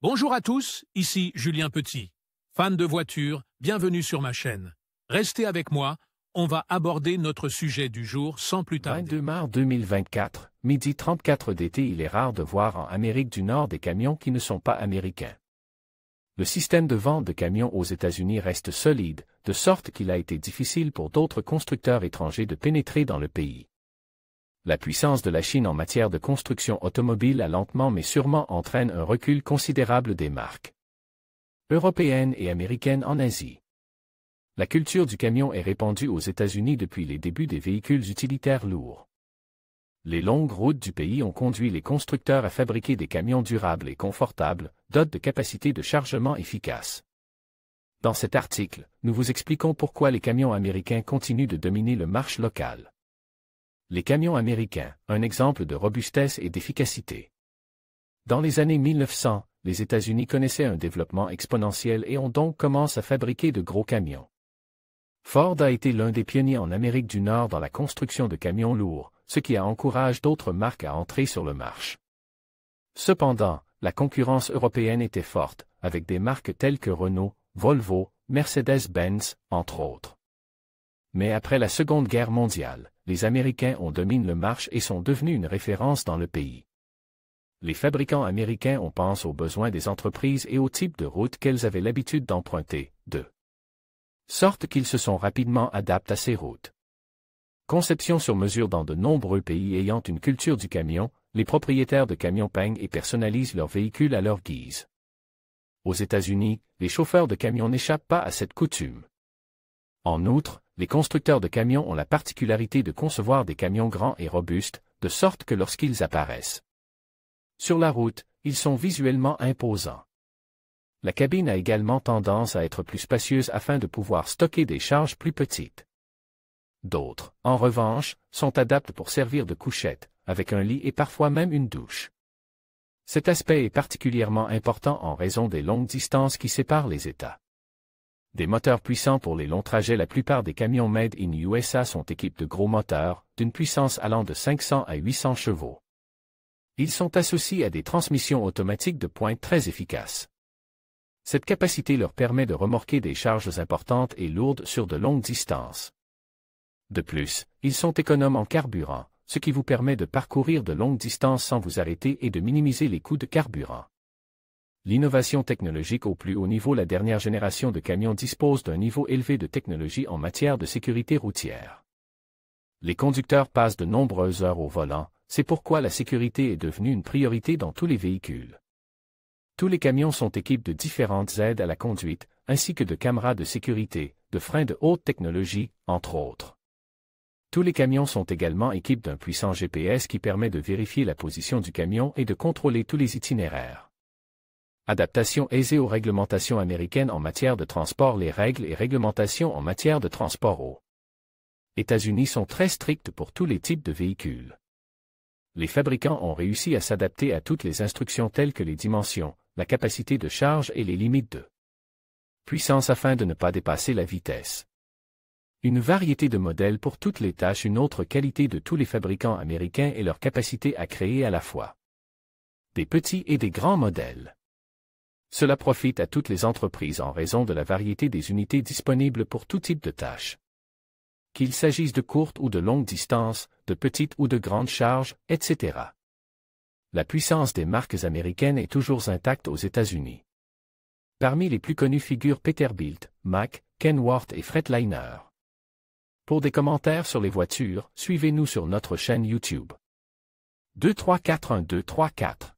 Bonjour à tous, ici Julien Petit. Fan de voitures, bienvenue sur ma chaîne. Restez avec moi, on va aborder notre sujet du jour sans plus tarder. 22 mars 2024, midi 34 d'été. Il est rare de voir en Amérique du Nord des camions qui ne sont pas américains. Le système de vente de camions aux États-Unis reste solide, de sorte qu'il a été difficile pour d'autres constructeurs étrangers de pénétrer dans le pays. La puissance de la Chine en matière de construction automobile a lentement mais sûrement entraîne un recul considérable des marques européennes et américaines en Asie. La culture du camion est répandue aux États-Unis depuis les débuts des véhicules utilitaires lourds. Les longues routes du pays ont conduit les constructeurs à fabriquer des camions durables et confortables, dotés de capacités de chargement efficaces. Dans cet article, nous vous expliquons pourquoi les camions américains continuent de dominer le marché local. Les camions américains, un exemple de robustesse et d'efficacité. Dans les années 1900, les États-Unis connaissaient un développement exponentiel et ont donc commencé à fabriquer de gros camions. Ford a été l'un des pionniers en Amérique du Nord dans la construction de camions lourds, ce qui a encouragé d'autres marques à entrer sur le marché. Cependant, la concurrence européenne était forte, avec des marques telles que Renault, Volvo, Mercedes-Benz, entre autres. Mais après la Seconde Guerre mondiale, les Américains ont dominé le marché et sont devenus une référence dans le pays. Les fabricants américains ont pensé aux besoins des entreprises et au type de route qu'elles avaient l'habitude d'emprunter, de sorte qu'ils se sont rapidement adaptés à ces routes. Conception sur mesure dans de nombreux pays ayant une culture du camion, les propriétaires de camions peignent et personnalisent leurs véhicules à leur guise. Aux États-Unis, les chauffeurs de camions n'échappent pas à cette coutume. En outre, les constructeurs de camions ont la particularité de concevoir des camions grands et robustes, de sorte que lorsqu'ils apparaissent sur la route, ils sont visuellement imposants. La cabine a également tendance à être plus spacieuse afin de pouvoir stocker des charges plus petites. D'autres, en revanche, sont adaptés pour servir de couchette, avec un lit et parfois même une douche. Cet aspect est particulièrement important en raison des longues distances qui séparent les États. Des moteurs puissants pour les longs trajets. La plupart des camions Made in USA sont équipés de gros moteurs, d'une puissance allant de 500 à 800 chevaux. Ils sont associés à des transmissions automatiques de pointe très efficaces. Cette capacité leur permet de remorquer des charges importantes et lourdes sur de longues distances. De plus, ils sont économes en carburant, ce qui vous permet de parcourir de longues distances sans vous arrêter et de minimiser les coûts de carburant. L'innovation technologique au plus haut niveau. La dernière génération de camions dispose d'un niveau élevé de technologie en matière de sécurité routière. Les conducteurs passent de nombreuses heures au volant, c'est pourquoi la sécurité est devenue une priorité dans tous les véhicules. Tous les camions sont équipés de différentes aides à la conduite, ainsi que de caméras de sécurité, de freins de haute technologie, entre autres. Tous les camions sont également équipés d'un puissant GPS qui permet de vérifier la position du camion et de contrôler tous les itinéraires. Adaptation aisée aux réglementations américaines en matière de transport. Les règles et réglementations en matière de transport aux États-Unis sont très strictes pour tous les types de véhicules. Les fabricants ont réussi à s'adapter à toutes les instructions telles que les dimensions, la capacité de charge et les limites de puissance afin de ne pas dépasser la vitesse. Une variété de modèles pour toutes les tâches. Une autre qualité de tous les fabricants américains est leur capacité à créer à la fois des petits et des grands modèles. Cela profite à toutes les entreprises en raison de la variété des unités disponibles pour tout type de tâches. Qu'il s'agisse de courtes ou de longues distances, de petites ou de grandes charges, etc. La puissance des marques américaines est toujours intacte aux États-Unis. Parmi les plus connus figurent Peterbilt, Mack, Kenworth et Freightliner. Pour des commentaires sur les voitures, suivez-nous sur notre chaîne YouTube. 2341234